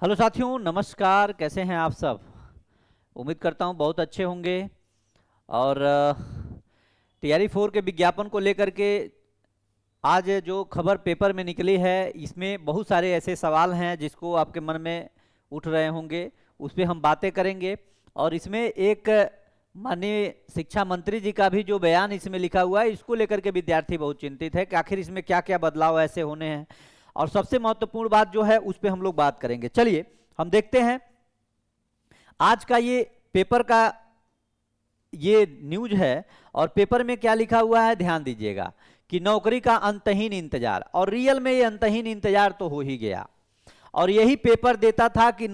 Hello साथियों, नमस्कार। कैसे हैं आप सब? उम्मीद करता हूं बहुत अच्छे होंगे। और तैयारी 4 के विज्ञापन को लेकर के आज जो खबर पेपर में निकली है, इसमें बहुत सारे ऐसे सवाल हैं जिसको आपके मन में उठ रहे होंगे। उस पर हम बातें करेंगे। और इसमें एक माननीय शिक्षा मंत्री जी का भी जो बयान इसमें लिखा हुआ है, इसको लेकर के विद्यार्थी बहुत चिंतित है कि आखिर इसमें क्या क्या बदलाव ऐसे होने हैं। और सबसे महत्वपूर्ण बात जो है उस पर हम लोग बात करेंगे। चलिए हम देखते हैं आज का ये पेपर का ये न्यूज है। और पेपर में क्या लिखा हुआ है ध्यान दीजिएगा कि नौकरी का अंतहीन इंतजार। और रियल में ये अंतहीन इंतजार तो हो ही गया। और यही पेपर देता था कि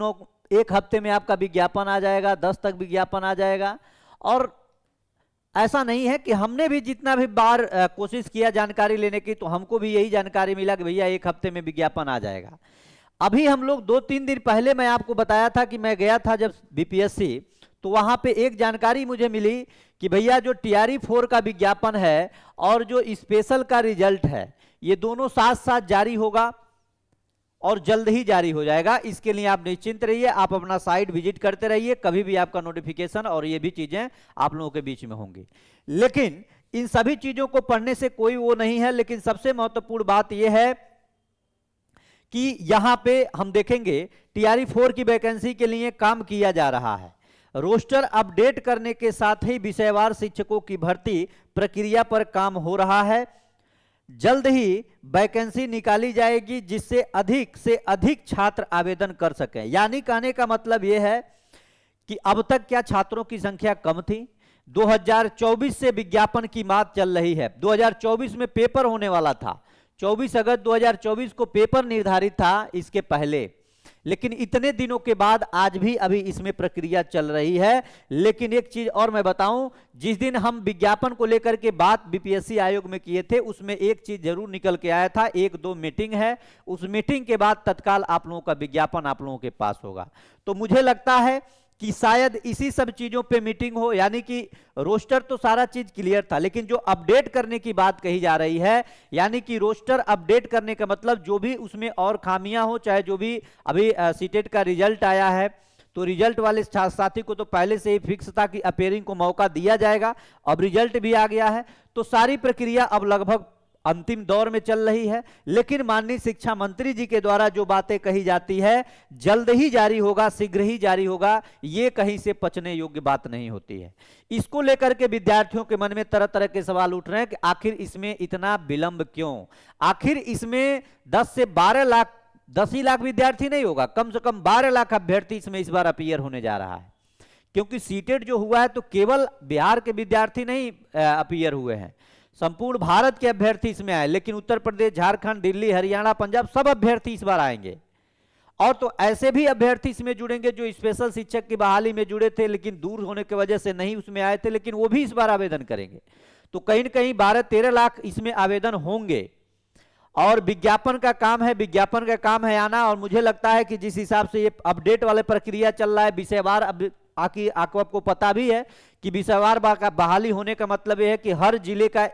एक हफ्ते में आपका विज्ञापन आ जाएगा, 10 तक विज्ञापन आ जाएगा। और ऐसा नहीं है कि हमने भी जितना भी बार कोशिश किया जानकारी लेने की, तो हमको भी यही जानकारी मिला कि भैया एक हफ्ते में विज्ञापन आ जाएगा। अभी हम लोग 2-3 दिन पहले मैं आपको बताया था कि मैं गया था जब बीपीएससी, तो वहां पे एक जानकारी मुझे मिली कि भैया जो टीआरई 4 का विज्ञापन है और जो स्पेशल का रिजल्ट है, ये दोनों साथ साथ जारी होगा और जल्द ही जारी हो जाएगा। इसके लिए आप निश्चिंत रहिए, आप अपना साइट विजिट करते रहिए, कभी भी आपका नोटिफिकेशन और ये भी चीजें आप लोगों के बीच में होंगी। लेकिन इन सभी चीजों को पढ़ने से कोई वो नहीं है। लेकिन सबसे महत्वपूर्ण बात यह है कि यहां पे हम देखेंगे टीआरई 4 की वैकेंसी के लिए काम किया जा रहा है। रोस्टर अपडेट करने के साथ ही विषयवार शिक्षकों की भर्ती प्रक्रिया पर काम हो रहा है। जल्द ही वैकेंसी निकाली जाएगी जिससे अधिक से अधिक छात्र आवेदन कर सकें। यानी कहने का मतलब यह है कि अब तक क्या छात्रों की संख्या कम थी। 2024 से विज्ञापन की बात चल रही है। 2024 में पेपर होने वाला था, 24 अगस्त 2024 को पेपर निर्धारित था इसके पहले। लेकिन इतने दिनों के बाद आज भी अभी इसमें प्रक्रिया चल रही है। लेकिन एक चीज और मैं बताऊं, जिस दिन हम विज्ञापन को लेकर के बात बीपीएससी आयोग में किए थे, उसमें एक चीज जरूर निकल के आया था। 1-2 मीटिंग है, उस मीटिंग के बाद तत्काल आप लोगों का विज्ञापन आप लोगों के पास होगा। तो मुझे लगता है कि शायद इसी सब चीजों पे मीटिंग हो। यानी कि रोस्टर तो सारा चीज क्लियर था, लेकिन जो अपडेट करने की बात कही जा रही है, यानी कि रोस्टर अपडेट करने का मतलब जो भी उसमें और खामियां हो, चाहे जो भी अभी सीटेट का रिजल्ट आया है, तो रिजल्ट वाले साथी को तो पहले से ही फिक्स था कि अपेयरिंग को मौका दिया जाएगा। अब रिजल्ट भी आ गया है, तो सारी प्रक्रिया अब लगभग अंतिम दौर में चल रही है। लेकिन माननीय शिक्षा मंत्री जी के द्वारा जो बातें कही जाती है, जल्द ही जारी होगा, शीघ्र ही जारी होगा, ये कहीं से पचने योग्य बात नहीं होती है। इसको लेकर के विद्यार्थियों के मन में तरह तरह के सवाल उठ रहे हैं कि आखिर इसमें इतना विलंब क्यों। आखिर इसमें 10 से 12 लाख, 10 ही लाख विद्यार्थी नहीं होगा, कम से कम 12 लाख अभ्यर्थी इसमें इस बार अपीयर होने जा रहा है। क्योंकि सीटेट जो हुआ है तो केवल बिहार के विद्यार्थी नहीं अपीयर हुए हैं, संपूर्ण भारत के अभ्यर्थी इसमें आए। लेकिन उत्तर प्रदेश, झारखंड, दिल्ली, हरियाणा, पंजाब सब अभ्यर्थी इस बार आएंगे। और तो ऐसे भी अभ्यर्थी इसमें जुड़ेंगे जो स्पेशल शिक्षक की बहाली में जुड़े थे लेकिन दूर होने की वजह से नहीं उसमें आए थे, लेकिन वो भी इस बार आवेदन करेंगे। तो कहीं ना कहीं 12-13 लाख इसमें आवेदन होंगे। और विज्ञापन का काम है, विज्ञापन का काम है आना। और मुझे लगता है कि जिस हिसाब से ये अपडेट वाले प्रक्रिया चल रहा है, विषयवार आपको पता भी है कि विषयवार बहाली होने का मतलब यह है कि हर जिले का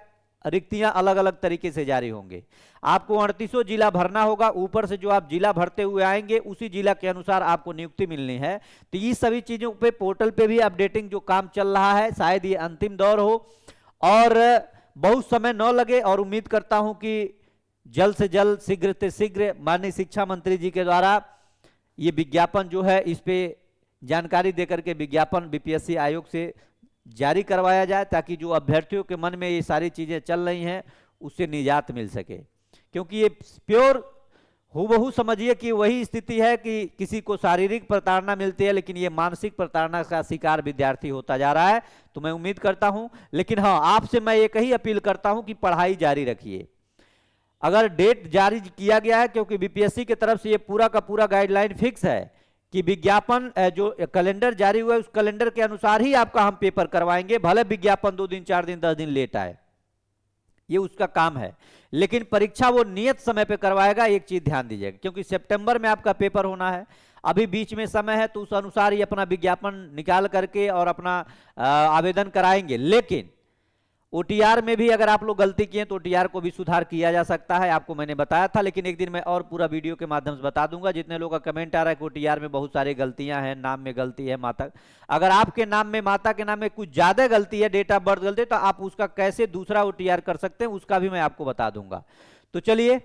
रिक्तियां अलग अलग तरीके से जारी होंगे। आपको 38 जिला भरना होगा, ऊपर से जो आप जिला भरते हुए आएंगे उसी जिला के अनुसार आपको नियुक्ति मिलनी है। तो ये सभी चीजों पे पोर्टल पे भी अपडेटिंग जो काम चल रहा है, शायद ये अंतिम दौर हो और बहुत समय न लगे। और उम्मीद करता हूं कि जल्द से जल्द, शीघ्र से शीघ्र माननीय शिक्षा मंत्री जी के द्वारा ये विज्ञापन जो है, इस पे जानकारी देकर के विज्ञापन बीपीएससी आयोग से जारी करवाया जाए, ताकि जो अभ्यर्थियों के मन में ये सारी चीजें चल रही हैं उससे निजात मिल सके। क्योंकि ये प्योर हूबहू समझिए कि वही स्थिति है कि किसी को शारीरिक प्रताड़ना मिलती है, लेकिन ये मानसिक प्रताड़ना का शिकार विद्यार्थी होता जा रहा है। तो मैं उम्मीद करता हूं, लेकिन हाँ, आपसे मैं एक ही अपील करता हूं कि पढ़ाई जारी रखिए। अगर डेट जारी किया गया है, क्योंकि बीपीएससी की तरफ से ये पूरा का पूरा गाइडलाइन फिक्स है कि विज्ञापन जो कैलेंडर जारी हुआ है उस कैलेंडर के अनुसार ही आपका हम पेपर करवाएंगे, भले विज्ञापन 2 दिन, 4 दिन, 10 दिन लेट आए, ये उसका काम है। लेकिन परीक्षा वो नियत समय पे करवाएगा, एक चीज ध्यान दीजिएगा। क्योंकि सितंबर में आपका पेपर होना है, अभी बीच में समय है, तो उस अनुसार ही अपना विज्ञापन निकाल करके और अपना आवेदन कराएंगे। लेकिन ओटीआर में भी अगर आप लोग गलती किए तो ओटीआर को भी सुधार किया जा सकता है, आपको मैंने बताया था, लेकिन एक दिन मैं और पूरा वीडियो के माध्यम से बता दूंगा। जितने लोगों का कमेंट आ रहा है कि ओटीआर में बहुत सारी गलतियां हैं, नाम में गलती है, माता, अगर आपके नाम में, माता के नाम में कुछ ज्यादा गलती है, डेट ऑफ बर्थ गलती है, तो आप उसका कैसे दूसरा ओटीआर कर सकते हैं उसका भी मैं आपको बता दूंगा। तो चलिए,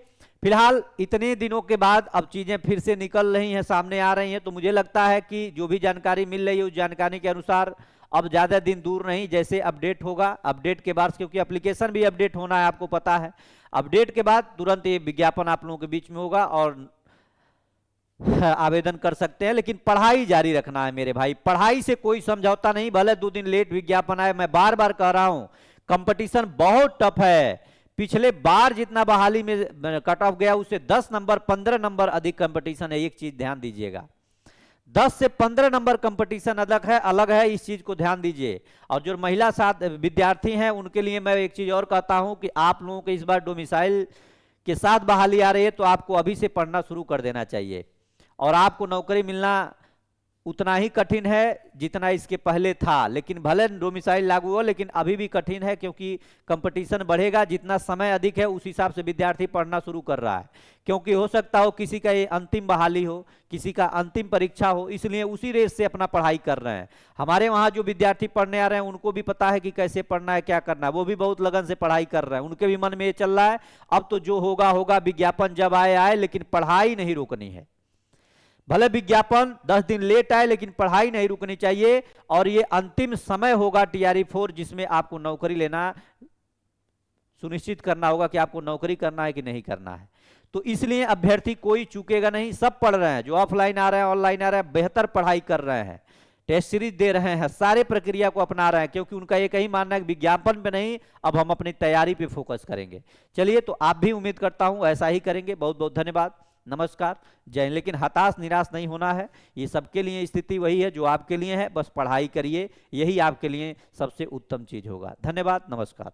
फिलहाल इतने दिनों के बाद अब चीजें फिर से निकल रही हैं, सामने आ रही हैं, तो मुझे लगता है कि जो भी जानकारी मिल रही है उस जानकारी के अनुसार अब ज्यादा दिन दूर नहीं, जैसे अपडेट होगा, अपडेट के बाद, क्योंकि एप्लीकेशन भी अपडेट होना है, आपको पता है, अपडेट के बाद तुरंत ये विज्ञापन आप लोगों के बीच में होगा और आवेदन कर सकते हैं। लेकिन पढ़ाई जारी रखना है मेरे भाई, पढ़ाई से कोई समझौता नहीं, भले 2 दिन लेट विज्ञापन आए। मैं बार बार कह रहा हूं, कंपटीशन बहुत टफ है। पिछले बार जितना बहाली में कट ऑफ गया उससे 10 नंबर 15 नंबर अधिक कंपटीशन है। एक चीज ध्यान दीजिएगा, 10 से 15 नंबर कंपटीशन अलग है, इस चीज को ध्यान दीजिए। और जो महिला साथ विद्यार्थी हैं उनके लिए मैं एक चीज और कहता हूं कि आप लोगों के इस बार डोमिसाइल के साथ बहाली आ रही है, तो आपको अभी से पढ़ना शुरू कर देना चाहिए और आपको नौकरी मिलना उतना ही कठिन है जितना इसके पहले था। लेकिन भले डोमिसाइल लागू हो, लेकिन अभी भी कठिन है, क्योंकि कंपटीशन बढ़ेगा, जितना समय अधिक है उस हिसाब से विद्यार्थी पढ़ना शुरू कर रहा है। क्योंकि हो सकता हो किसी का ये अंतिम बहाली हो, किसी का अंतिम परीक्षा हो, इसलिए उसी रेस से अपना पढ़ाई कर रहे हैं। हमारे वहाँ जो विद्यार्थी पढ़ने आ रहे हैं उनको भी पता है कि कैसे पढ़ना है, क्या करना है, वो भी बहुत लगन से पढ़ाई कर रहे हैं। उनके भी मन में ये चल रहा है अब तो जो होगा होगा, विज्ञापन जब आए आए, लेकिन पढ़ाई नहीं रोकनी है। भले विज्ञापन 10 दिन लेट आए, लेकिन पढ़ाई नहीं रुकनी चाहिए। और ये अंतिम समय होगा टीआरई 4, जिसमें आपको नौकरी लेना सुनिश्चित करना होगा कि आपको नौकरी करना है कि नहीं करना है। तो इसलिए अभ्यर्थी कोई चूकेगा नहीं, सब पढ़ रहे हैं, जो ऑफलाइन आ रहे हैं, ऑनलाइन आ रहे हैं, बेहतर पढ़ाई कर रहे हैं, टेस्ट सीरीज दे रहे हैं, सारे प्रक्रिया को अपना रहे हैं, क्योंकि उनका एक ही मानना है कि विज्ञापन पे नहीं, अब हम अपनी तैयारी पे फोकस करेंगे। चलिए, तो आप भी उम्मीद करता हूं ऐसा ही करेंगे। बहुत बहुत धन्यवाद, नमस्कार, जय हिंद। लेकिन हताश निराश नहीं होना है, ये सबके लिए स्थिति वही है जो आपके लिए है। बस पढ़ाई करिए, यही आपके लिए सबसे उत्तम चीज होगा। धन्यवाद, नमस्कार।